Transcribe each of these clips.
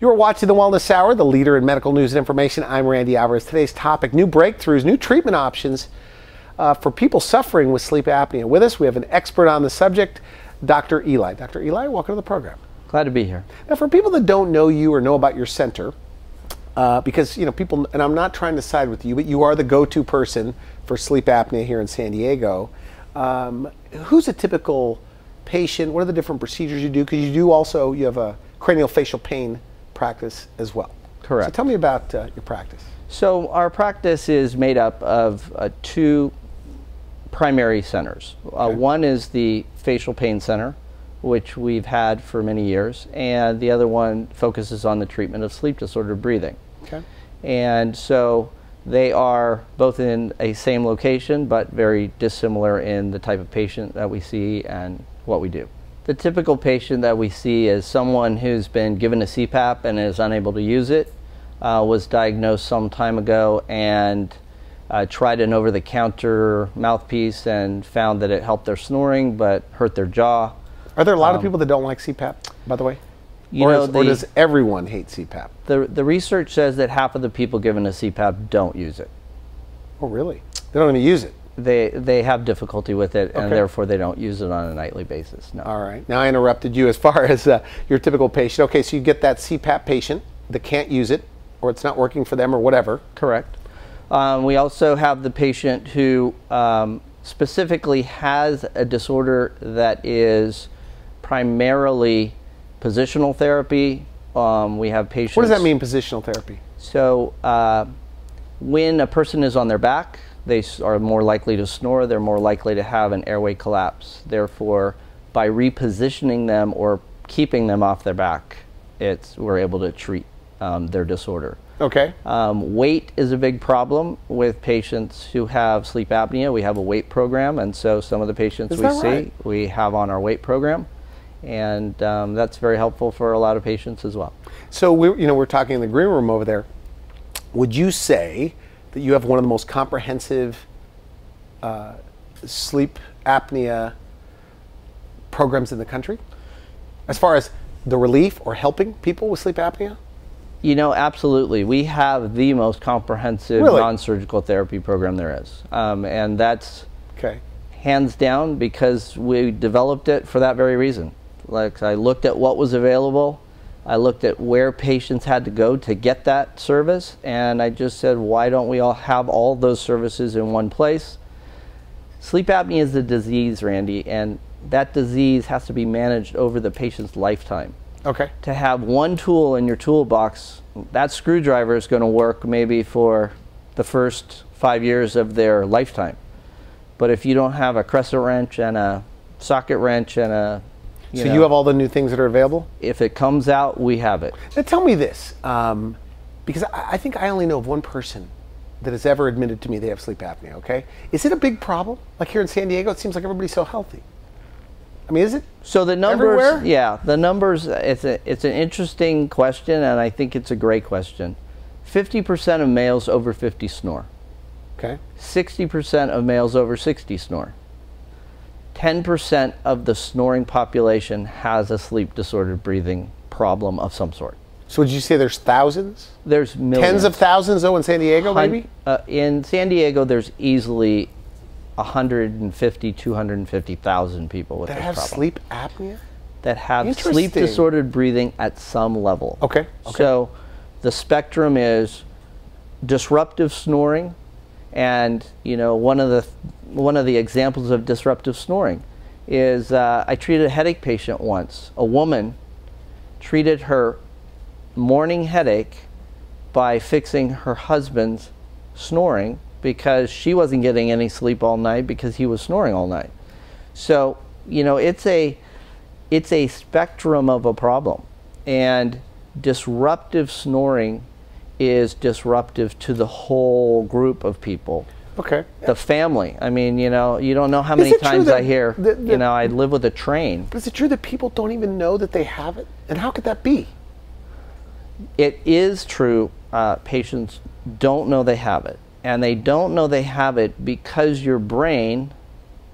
You're watching the Wellness Hour, the leader in medical news and information. I'm Randy Alvarez. Today's topic, new breakthroughs, new treatment options for people suffering with sleep apnea. With us, we have an expert on the subject, Dr. Eli. Dr. Eli, welcome to the program. Glad to be here. Now, for people that don't know you or know about your center, because, you know, people, and I'm not trying to side with you, but you are the go-to person for sleep apnea here in San Diego. Who's a typical patient? What are the different procedures you do? Because you have a cranial facial pain practice as well. Correct. So tell me about your practice. So our practice is made up of two primary centers. Okay. One is the facial pain center, which we've had for many years, and the other one focuses on the treatment of sleep disordered breathing. Okay. And so they are both in a same location, but very dissimilar in the type of patient that we see and what we do. The typical patient that we see is someone who's been given a CPAP and is unable to use it, was diagnosed some time ago and tried an over-the-counter mouthpiece and found that it helped their snoring but hurt their jaw. Are there a lot of people that don't like CPAP, by the way? Or does everyone hate CPAP? The research says that half of the people given a CPAP don't use it. Oh, really? They don't even use it? They have difficulty with it, and Okay. therefore they don't use it on a nightly basis. No. All right. Now I interrupted you as far as your typical patient. Okay, so you get that CPAP patient that can't use it, or it's not working for them, or whatever. Correct. We also have the patient who specifically has a disorder that is primarily positional therapy. We have patients... What does that mean, positional therapy? So when a person is on their back, they are more likely to snore, they're more likely to have an airway collapse. Therefore, by repositioning them or keeping them off their back, we're able to treat their disorder. Okay. Weight is a big problem with patients who have sleep apnea. We have a weight program, and so some of the patients we see, we have on our weight program, and that's very helpful for a lot of patients as well. So we're talking in the green room over there. Would you say that you have one of the most comprehensive sleep apnea programs in the country, as far as the relief or helping people with sleep apnea? You know, absolutely. We have the most comprehensive non-surgical therapy program there is. And that's hands down because we developed it for that very reason. Like, I looked at what was available, I looked at where patients had to go to get that service, and I just said, why don't we all have all those services in one place? Sleep apnea is a disease, Randy, and that disease has to be managed over the patient's lifetime. Okay. To have one tool in your toolbox, that screwdriver is going to work maybe for the first 5 years of their lifetime. But if you don't have a crescent wrench and a socket wrench and a... So you have all the new things that are available? If it comes out, we have it. Now tell me this, because I think I only know of one person that has ever admitted to me they have sleep apnea, okay? Is it a big problem? Like here in San Diego, it seems like everybody's so healthy. I mean, is it? So the numbers, everywhere? Yeah, the numbers, it's an interesting question, and I think it's a great question. 50% of males over 50 snore. Okay. 60% of males over 60 snore. 10% of the snoring population has a sleep disordered breathing problem of some sort. So would you say there's thousands? There's millions. Tens of thousands, though, in San Diego, maybe? In San Diego, there's easily 150, 250,000 people with this problem. That have sleep apnea? That have sleep disordered breathing at some level. Okay. So the spectrum is disruptive snoring, and you know, one of the examples of disruptive snoring is I treated a headache patient once. A woman treated her morning headache by fixing her husband's snoring because she wasn't getting any sleep all night because he was snoring all night. So, you know, it's a spectrum of a problem, and disruptive snoring is disruptive to the whole group of people. Okay. The family. I mean, you know, you don't know how many times I hear, you know, I live with a train. But is it true that people don't even know that they have it? And how could that be? It is true. Patients don't know they have it. And they don't know they have it because your brain,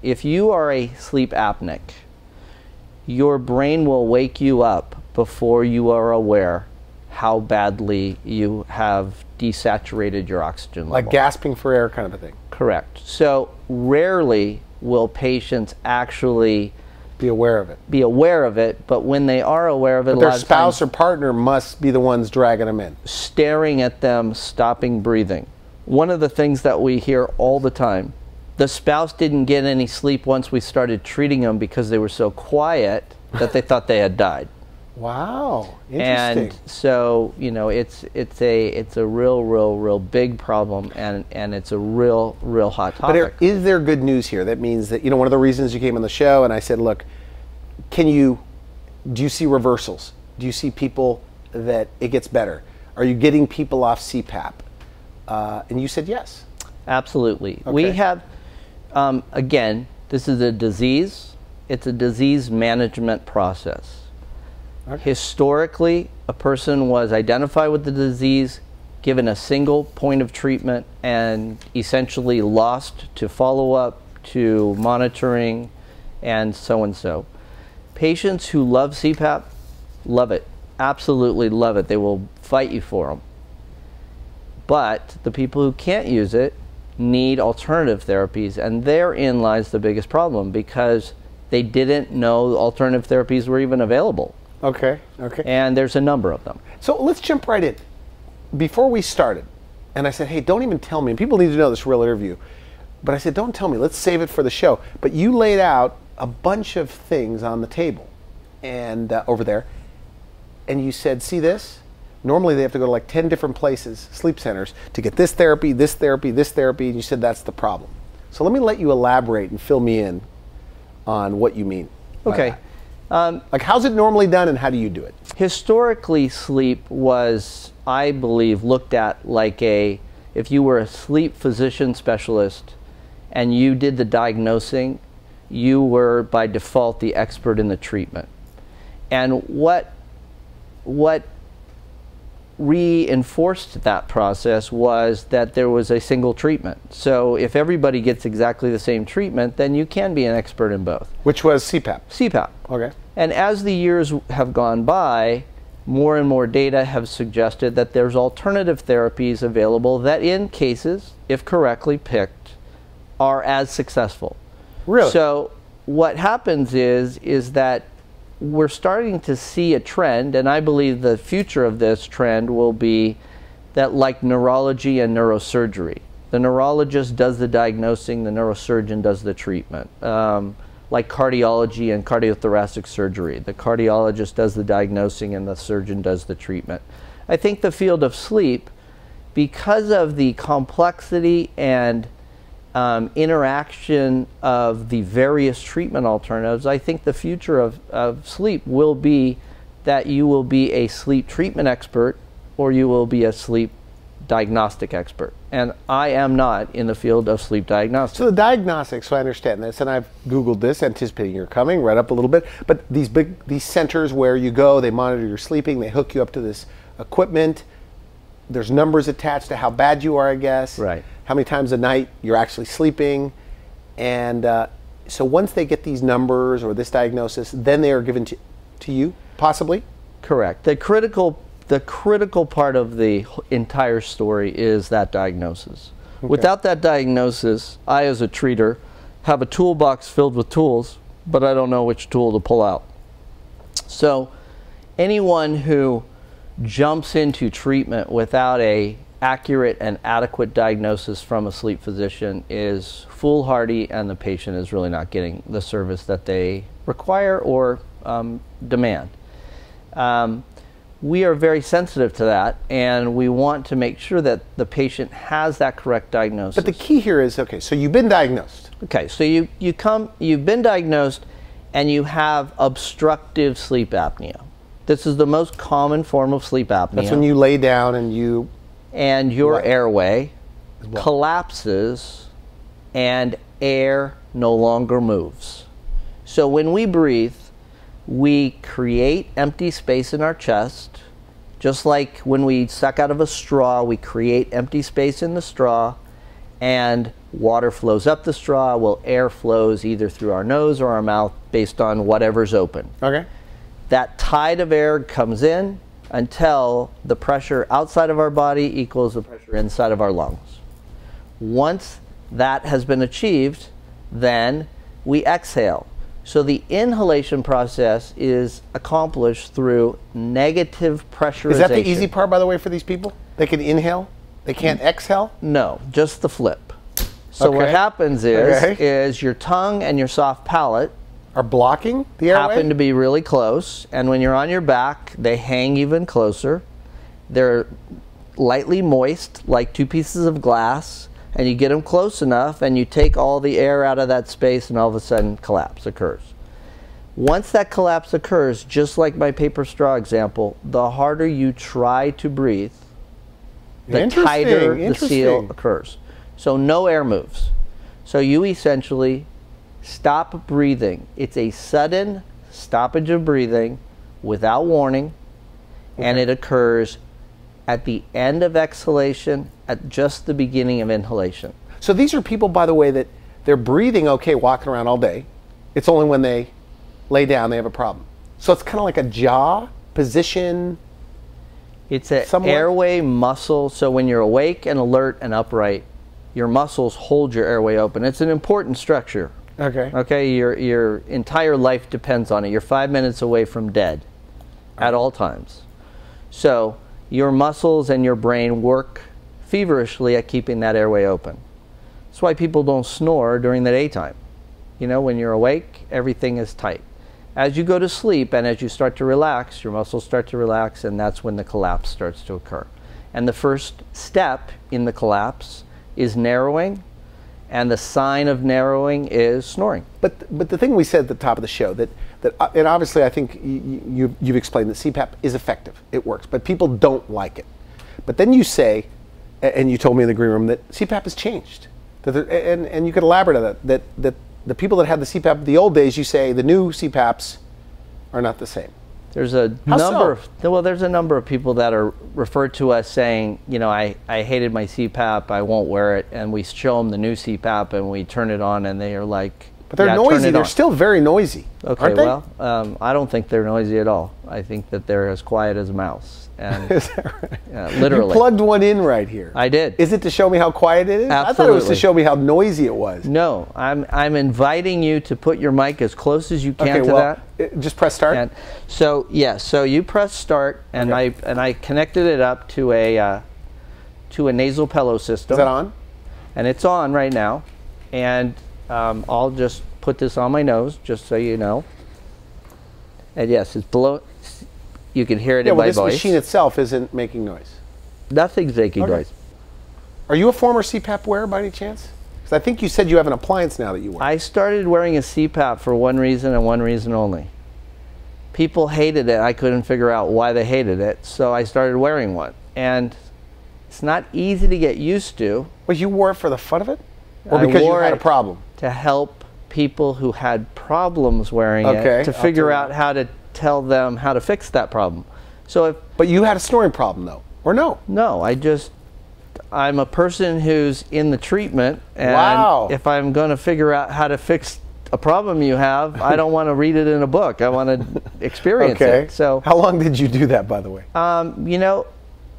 if you are a sleep apneic, your brain will wake you up before you are aware how badly you have desaturated your oxygen level. Like gasping for air kind of a thing. Correct. So rarely will patients actually be aware of it. But when they are aware of it, but their spouse or partner must be the ones dragging them in. Staring at them, stopping breathing. One of the things that we hear all the time, the spouse didn't get any sleep once we started treating them because they were so quiet that they thought they had died. Wow, interesting. And so, you know, it's a real big problem, and it's a real hot topic. But is there good news here? That means that, you know, one of the reasons you came on the show, and I said, look, do you see reversals? Do you see people that it gets better? Are you getting people off CPAP? And you said yes. Absolutely. Okay. We have, again, this is a disease. It's a disease management process. Okay. Historically, a person was identified with the disease, given a single point of treatment, and essentially lost to follow-up, to monitoring, and so and so. Patients who love CPAP love it, absolutely love it. They will fight you for them. But the people who can't use it need alternative therapies, and therein lies the biggest problem, because they didn't know alternative therapies were even available. Okay. And there's a number of them. So let's jump right in. Before we started, and I said, hey, don't even tell me. And people need to know this real interview. But I said, don't tell me. Let's save it for the show. But you laid out a bunch of things on the table and over there. And you said, see this? Normally they have to go to like 10 different places, sleep centers, to get this therapy, this therapy, this therapy. And you said that's the problem. So let me let you elaborate and fill me in on what you mean. Okay. Like, how's it normally done, and how do you do it? Historically, sleep was, I believe, looked at like if you were a sleep physician specialist and you did the diagnosing, you were by default the expert in the treatment. And what reinforced that process was that there was a single treatment. So if everybody gets exactly the same treatment, then you can be an expert in both. Which was CPAP. CPAP. Okay. And as the years have gone by, more and more data have suggested that there's alternative therapies available that, in cases, if correctly picked, are as successful. Really? So what happens is that we're starting to see a trend, and I believe the future of this trend will be that, like neurology and neurosurgery, the neurologist does the diagnosing, the neurosurgeon does the treatment. Like cardiology and cardiothoracic surgery, the cardiologist does the diagnosing and the surgeon does the treatment. I think the field of sleep, because of the complexity and interaction of the various treatment alternatives, I think the future of sleep will be that you will be a sleep treatment expert or you will be a sleep diagnostic expert. And I am not in the field of sleep diagnostics. So the diagnostics, so I understand this, and I've Googled this, anticipating your coming, read up a little bit, but these centers where you go, they monitor your sleeping, they hook you up to this equipment, there's numbers attached to how bad you are, I guess. Right. How many times a night you're actually sleeping. And so once they get these numbers or this diagnosis, then they are given to you, possibly? Correct. The critical part of the entire story is that diagnosis. Okay. Without that diagnosis, I as a treater have a toolbox filled with tools, but I don't know which tool to pull out. So anyone who jumps into treatment without a accurate and adequate diagnosis from a sleep physician is foolhardy, and the patient is really not getting the service that they require or demand. We are very sensitive to that, and we want to make sure that the patient has that correct diagnosis. But the key here is, okay, so you've been diagnosed. Okay, so you've been diagnosed and you have obstructive sleep apnea. This is the most common form of sleep apnea. That's when you lay down and your airway collapses and air no longer moves. So when we breathe, we create empty space in our chest, just like when we suck out of a straw, we create empty space in the straw, and water flows up the straw, while air flows either through our nose or our mouth based on whatever's open. Okay. That tide of air comes in, until the pressure outside of our body equals the pressure inside of our lungs. Once that has been achieved, then we exhale. So the inhalation process is accomplished through negative pressurization. Is that the easy part, by the way, for these people? They can inhale? They can't exhale? No, just the flip. So what happens is your tongue and your soft palate are blocking the airway? Happen to be really close, and when you're on your back, they hang even closer. They're lightly moist, like two pieces of glass, and you get them close enough, and you take all the air out of that space, and all of a sudden, collapse occurs. Once that collapse occurs, just like my paper straw example, the harder you try to breathe, the tighter the seal occurs. So no air moves. So you essentially stop breathing. It's a sudden stoppage of breathing without warning, and it occurs at the end of exhalation, at just the beginning of inhalation. So these are people, by the way, that they're breathing okay walking around all day. It's only when they lay down they have a problem. So it's kind of like a jaw position. It's an airway muscle. So when you're awake and alert and upright, your muscles hold your airway open. It's an important structure. Okay. Okay, your entire life depends on it. You're 5 minutes away from dead at all times. So your muscles and your brain work feverishly at keeping that airway open. That's why people don't snore during the daytime. You know, when you're awake, everything is tight. As you go to sleep and as you start to relax, your muscles start to relax, and that's when the collapse starts to occur. And the first step in the collapse is narrowing, and the sign of narrowing is snoring. But the thing we said at the top of the show, and obviously I think you've explained that CPAP is effective, it works, but people don't like it. But then you say, and you told me in the green room, that CPAP has changed. And you could elaborate on that the people that had the CPAP the old days, you say the new CPAPs are not the same. There's a there's a number of people that are referred to us saying, you know, I hated my CPAP, I won't wear it, and we show them the new CPAP and we turn it on and they are like, but they're noisy. They're still very noisy. Okay, aren't they? Well, I don't think they're noisy at all. I think that they're as quiet as a mouse. And is that right? Literally. You plugged one in right here. I did. Is it to show me how quiet it is? Absolutely. I thought it was to show me how noisy it was. No, I'm inviting you to put your mic as close as you can to that. Just press start. And so so you press start, and I connected it up to a nasal pillow system. Is that on? And it's on right now, and I'll just put this on my nose, just so you know. And yes, it's below. You can hear it in my voice. This machine itself isn't making noise. Nothing's making noise. Are you a former CPAP wearer by any chance? Because I think you said you have an appliance now that you wear. I started wearing a CPAP for one reason and one reason only. People hated it. I couldn't figure out why they hated it, so I started wearing one. And it's not easy to get used to. Well, you wore it for the fun of it? Or because you had a problem? To help people who had problems wearing it, to figure out how to tell them how to fix that problem. So but you had a snoring problem though, or no? No, I'm a person who's in the treatment, and if I'm going to figure out how to fix a problem you have, I don't want to read it in a book. I want to experience it. So how long did you do that, by the way? You know,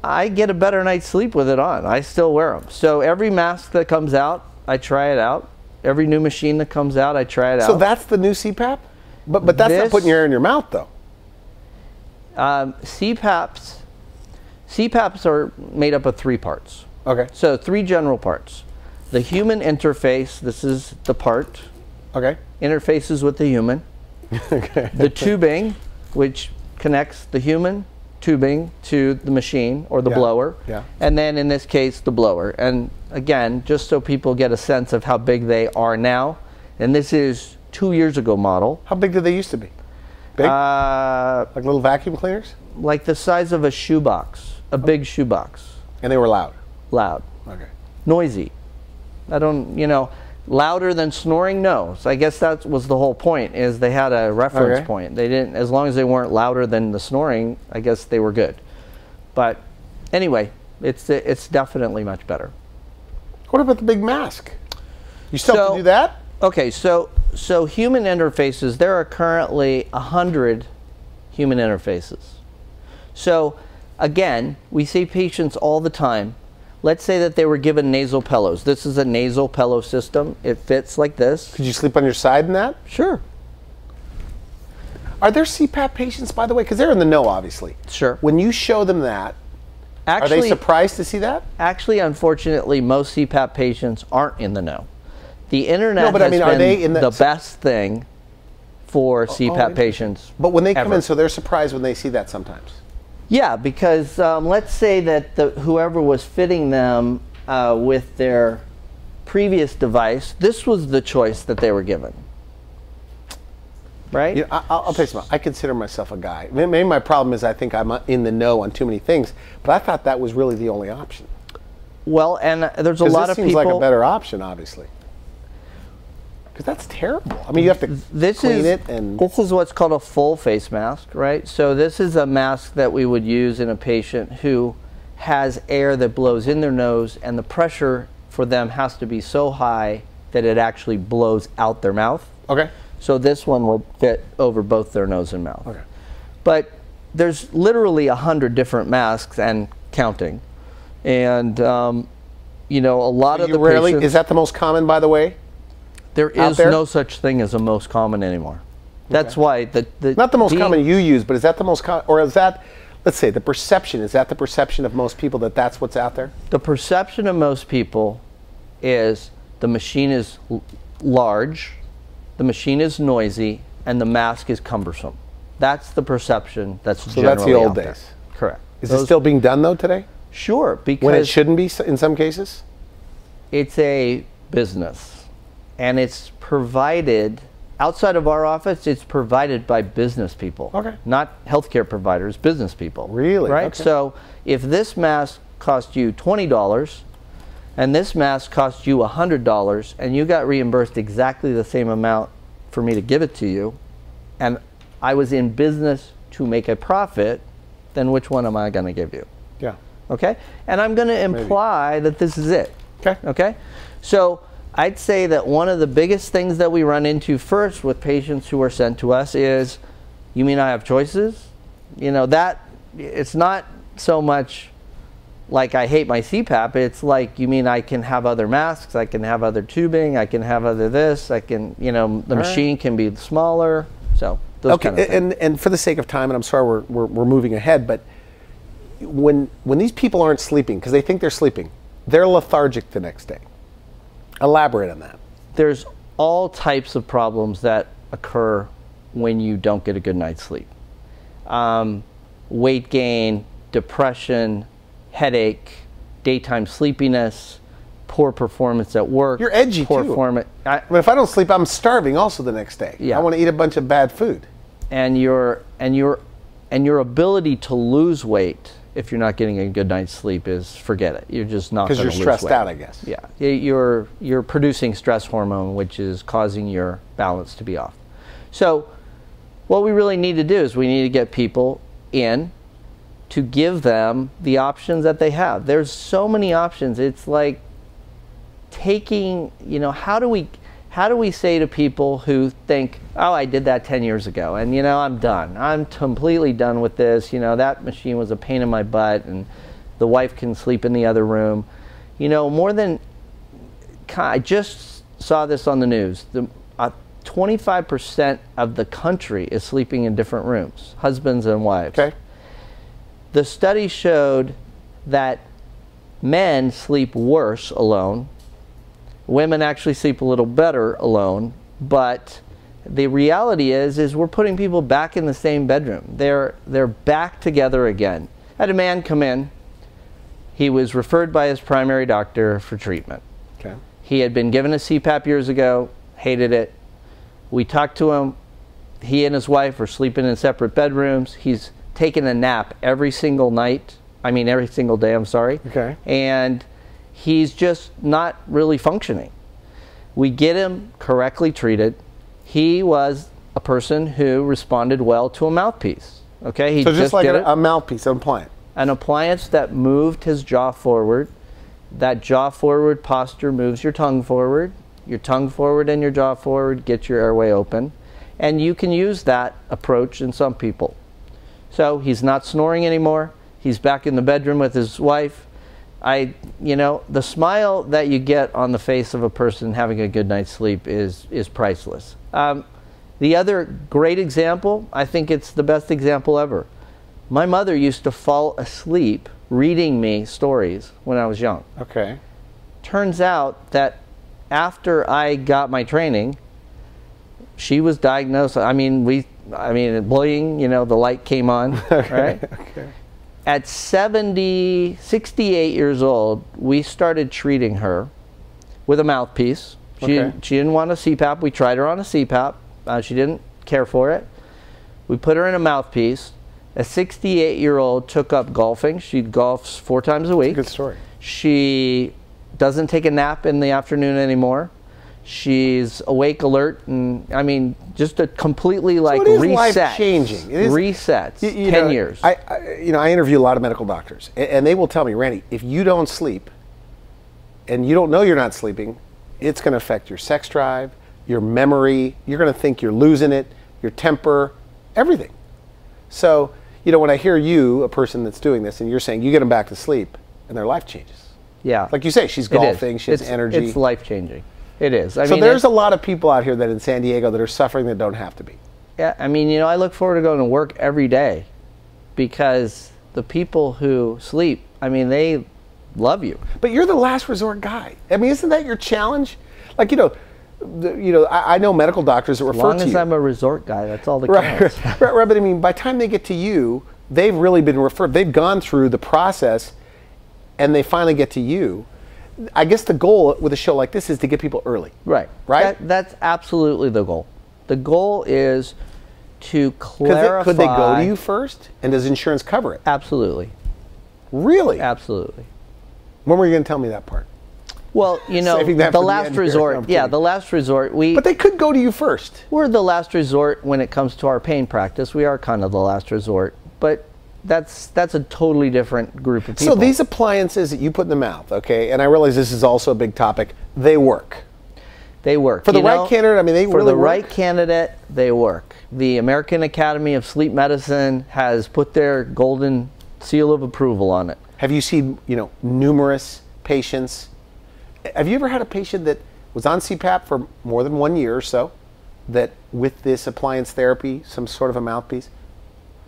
I get a better night's sleep with it on. I still wear them. So every mask that comes out, I try it out. Every new machine that comes out, I try it out. So that's the new CPAP? But that's not putting your air in your mouth, though. CPAPs are made up of 3 parts. Okay. So 3 general parts. The human interface, this is the part. Okay. Interfaces with the human. Okay. The tubing, which connects the human tubing to the machine or the blower. Yeah. And then in this case, the blower. And again, just so people get a sense of how big they are now, and this is 2 years ago model. How big did they used to be? Big? Like little vacuum cleaners? Like the size of a shoebox, a big shoebox. And they were loud? Loud. Okay. Noisy. I don't, you know, louder than snoring? No. So I guess that was the whole point, is they had a reference point. They didn't, as long as they weren't louder than the snoring, I guess they were good. But anyway, it's definitely much better. What about the big mask? You still have to do that? Okay, so human interfaces, there are currently 100 human interfaces. So again, we see patients all the time. Let's say that they were given nasal pillows. This is a nasal pillow system. It fits like this. Could you sleep on your side in that? Sure. Are there CPAP patients, by the way? Because they're in the know, obviously. Sure. When you show them that, are they surprised to see that? Actually, unfortunately, most CPAP patients aren't in the know. The internet no, but has I mean, are they been in the best thing for CPAP patients. But when they come ever. in, so they're surprised when they see that sometimes. Yeah, because let's say that whoever was fitting them with their previous device, this was the choice that they were given. Right? You know, I'll tell you something. I consider myself a guy. Maybe my problem is I think I'm in the know on too many things, but I thought that was really the only option. Well, and there's a lot of people. This seems like a better option, obviously. Because that's terrible. I mean, you have to clean it. And this is what's called a full face mask, right? So this is a mask that we would use in a patient who has air that blows in their nose, and the pressure for them has to be so high that it actually blows out their mouth. Okay. So this one would fit over both their nose and mouth. Okay. But there's literally 100 different masks and counting. And, you know, a lot of the patients... Is that the most common, by the way? There is no such thing as a most common anymore. That's why not the most common you use, but is that the most common, or is that, let's say, the perception? Is that the perception of most people that that's what's out there? The perception of most people is the machine is large, the machine is noisy, and the mask is cumbersome. That's the perception that's generally So that's the old days. There. Correct. Is it still being done though today? Sure, because when it shouldn't be in some cases. It's a business. And it's provided, outside of our office, it's provided by business people. Okay. Not healthcare providers, business people. Really? Right? Okay. So if this mask cost you $20 and this mask cost you $100 and you got reimbursed exactly the same amount for me to give it to you, and I was in business to make a profit, then which one am I going to give you? Yeah. Okay? And I'm going to imply that this is it. Okay. Okay? So I'd say that one of the biggest things that we run into first with patients who are sent to us is, you mean I have choices? You know, that it's not so much like I hate my CPAP, it's like, you mean I can have other masks, I can have other tubing, I can have other this, I can, you know, the machine can be smaller, so those kind of things. And for the sake of time, and I'm sorry we're moving ahead, but when these people aren't sleeping, because they think they're sleeping, they're lethargic the next day. Elaborate on that. There's all types of problems that occur when you don't get a good night's sleep. Weight gain, depression, headache, daytime sleepiness, poor performance at work. You're edgy too. I mean, if I don't sleep, I'm starving also the next day. Yeah. I want to eat a bunch of bad food. And your ability to lose weight, if you're not getting a good night's sleep, is forget it. You're just not going to lose weight. Because you're stressed out, I guess. Yeah, you're producing stress hormone, which is causing your balance to be off. So what we really need to do is we need to get people in to give them the options that they have. There's so many options. It's like taking, you know, how do we say to people who think, oh, I did that 10 years ago, and, you know, I'm done. I'm completely done with this. You know, that machine was a pain in my butt, and the wife can sleep in the other room. You know, I just saw this on the news. 25% of the country is sleeping in different rooms, husbands and wives. Okay. The study showed that men sleep worse alone. Women actually sleep a little better alone, but the reality is we're putting people back in the same bedroom. They're back together again. I had a man come in. He was referred by his primary doctor for treatment. Okay. He had been given a CPAP years ago, hated it. We talked to him. He and his wife are sleeping in separate bedrooms. He's taken a nap every single day, I'm sorry. Okay. And he's just not really functioning. We get him correctly treated. He was a person who responded well to a mouthpiece. Okay, he so just like did a mouthpiece, an appliance. An appliance that moved his jaw forward. That jaw forward posture moves your tongue forward. Your tongue forward and your jaw forward, get your airway open. And you can use that approach in some people. So he's not snoring anymore. He's back in the bedroom with his wife. You know, the smile that you get on the face of a person having a good night's sleep is priceless. The other great example, I think it's the best example ever. My mother used to fall asleep reading me stories when I was young. Okay. Turns out that after I got my training, she was diagnosed. I mean, bullying, you know, the light came on, right? Okay. At 68 years old, we started treating her with a mouthpiece. She didn't want a CPAP. We tried her on a CPAP. She didn't care for it. We put her in a mouthpiece. A 68-year-old took up golfing. She golfs 4 times a week. Good story. She doesn't take a nap in the afternoon anymore. She's awake, alert, and I mean, just a completely like so it is reset. Life-changing. Resets. 10 years. I interview a lot of medical doctors, and they will tell me, Randy, if you don't sleep, and you don't know you're not sleeping, it's going to affect your sex drive, your memory. You're going to think you're losing it, your temper, everything. So, you know, when I hear you, a person that's doing this, and you're saying you get them back to sleep, and their life changes. Yeah. Like you say, she's golfing, she has energy. It's life-changing. It is. I so mean, there's a lot of people out here that in San Diego that are suffering that don't have to be. Yeah, I mean, you know, I look forward to going to work every day because the people who sleep, I mean, they love you. But you're the last resort guy. I mean, isn't that your challenge? Like, I know medical doctors that refer to you. As long as I'm a resort guy, that's all that counts. Right, but I mean, by the time they get to you, they've really been referred. They've gone through the process, and they finally get to you. I guess the goal with a show like this is to get people early. Right. Right? That's absolutely the goal. The goal is to clarify. Could they go to you first? And does insurance cover it? Absolutely. Really? Absolutely. When were you going to tell me that part? Well, you know, the last resort. Yeah, the last resort. But they could go to you first. We're the last resort when it comes to our pain practice. We are kind of the last resort. But that's a totally different group of people. So these appliances that you put in the mouth, okay, and I realize this is also a big topic, they work. They work. For the right candidate, I mean, they really work. For the right candidate, they work. The American Academy of Sleep Medicine has put their golden seal of approval on it. Have you seen, numerous patients? Have you ever had a patient that was on CPAP for more than 1 year or so, that with this appliance therapy, some sort of a mouthpiece,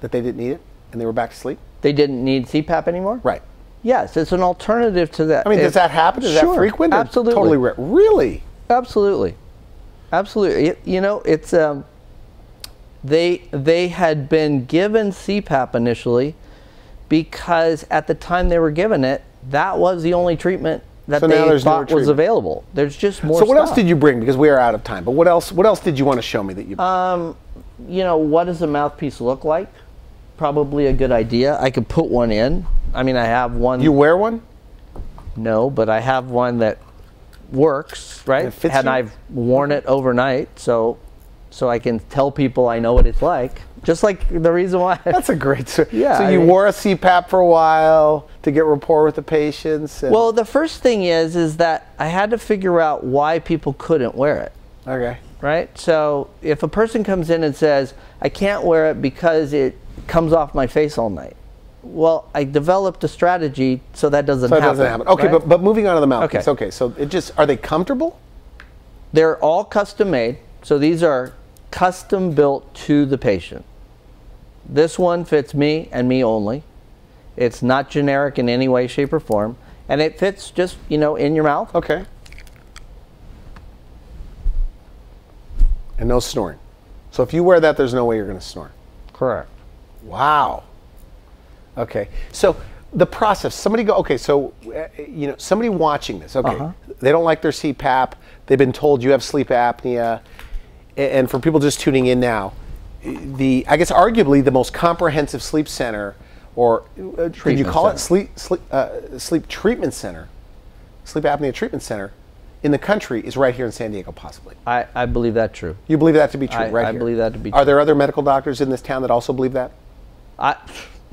that they didn't need it? And they were back to sleep? They didn't need CPAP anymore? Right. Yes, it's an alternative to that. I mean, does that happen? Is that frequent? Absolutely. Totally rare. Really? Absolutely. Absolutely. It's they had been given CPAP initially because at the time they were given it, that was the only treatment that they thought was available. There's just more stuff. So what else did you bring? Because we are out of time. But what else did you want to show me that you what does a mouthpiece look like? Probably a good idea. I could put one in. I mean, I have one. You wear one? No, but I have one that works, right? And it fits and you? I've worn it overnight, so I can tell people I know what it's like. Just like the reason why. That's a great story. Yeah. So you wore a CPAP for a while to get rapport with the patients? Well, the first thing is that I had to figure out why people couldn't wear it. Okay. Right? So if a person comes in and says, I can't wear it because it comes off my face all night. Well, I developed a strategy so that doesn't happen. Okay, right? but moving on to the mouthpiece. Okay, so are they comfortable? They're all custom made. So these are custom built to the patient. This one fits me and me only. It's not generic in any way, shape, or form. And it fits just, in your mouth. Okay. And no snoring. So if you wear that, there's no way you're going to snore. Correct. Wow. Okay. So the process, somebody somebody watching this, okay, they don't like their CPAP, they've been told you have sleep apnea, and for people just tuning in now, I guess arguably the most comprehensive sleep center, or could you call it sleep treatment center, sleep apnea treatment center in the country is right here in San Diego, possibly. I believe that true. You believe that to be true, right here? I believe that to be true. Are there other medical doctors in this town that also believe that?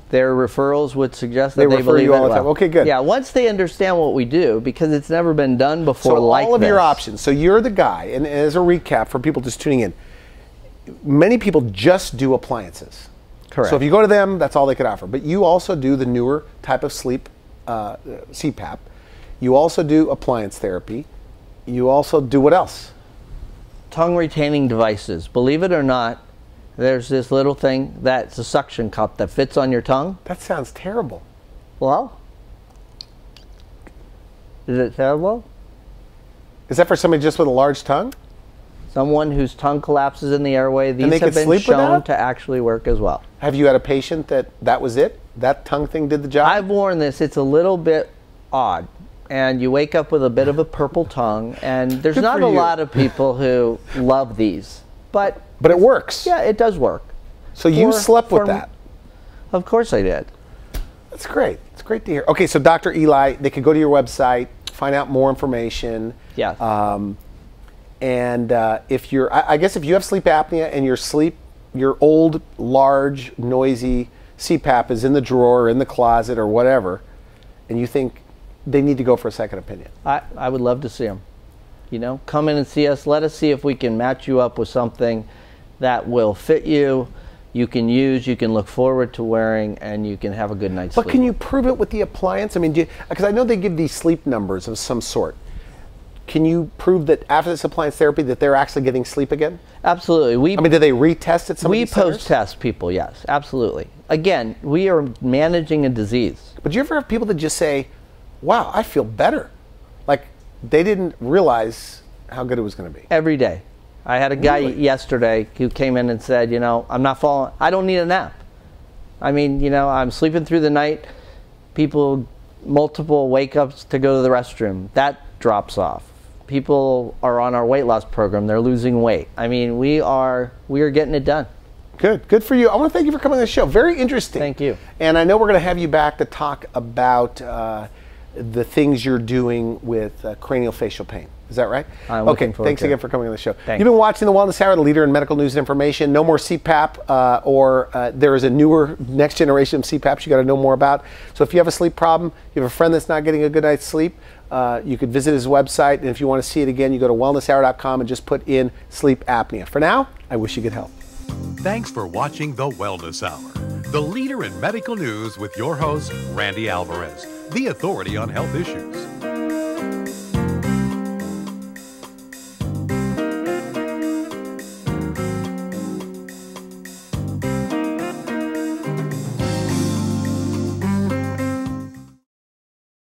Their referrals would suggest that they refer believe you all it the time. well. Okay, good. Yeah, once they understand what we do, because it's never been done before so like this. all of your options. So you're the guy, and as a recap for people just tuning in, many people just do appliances. Correct. So if you go to them, that's all they could offer. But you also do the newer type of sleep, CPAP. You also do appliance therapy. You also do what else? Tongue retaining devices. Believe it or not, there's this little thing that's a suction cup that fits on your tongue. That sounds terrible. Well, is it terrible? Is that for somebody just with a large tongue? Someone whose tongue collapses in the airway. they These have could been sleep with shown that? to actually work as well. Have you had a patient that was it? That tongue thing did the job? I've worn this. It's a little bit odd. And you wake up with a bit of a purple tongue. And there's Good not for a you. lot of people who love these. But it works. yeah, it does work. So you slept with for- that. Of course I did. That's great. It's great to hear. Okay, so Dr. Eli, they could go to your website, find out more information. Yes. And if you're, I guess if you have sleep apnea and your old, large, noisy CPAP is in the drawer, or in the closet, or whatever, and you think they need to go for a second opinion. I would love to see them. You know, come in and see us. Let us see if we can match you up with something that will fit you, you can use, you can look forward to wearing, and you can have a good night's sleep. But can you prove it with the appliance? I mean, because I know they give these sleep numbers of some sort. Can you prove that after this appliance therapy that they're actually getting sleep again? Absolutely. I mean, do they retest at some of We these centers? post-test people, yes, absolutely. Again, we are managing a disease. But do you ever have people that just say, wow, I feel better? Like they didn't realize how good it was going to be. Every day. I had a guy Really? yesterday who came in and said, you know, I'm not falling, I don't need a nap. I mean, you know, I'm sleeping through the night. People, multiple wake-ups to go to the restroom. That drops off. People are on our weight loss program. They're losing weight. I mean, we are getting it done. Good for you. I want to thank you for coming on the show. Very interesting. Thank you. And I know we're going to have you back to talk about the things you're doing with craniofacial pain. Is that right? I'm okay, looking forward thanks to again it. for coming on the show. Thanks. You've been watching The Wellness Hour, the leader in medical news and information. No more CPAP, or there is a newer next generation of CPAPs you got to know more about. So if you have a sleep problem, you have a friend that's not getting a good night's sleep, you could visit his website. And if you want to see it again, you go to wellnesshour.com and just put in sleep apnea. For now, I wish you good health. Thanks for watching The Wellness Hour, the leader in medical news with your host, Randy Alvarez, the authority on health issues.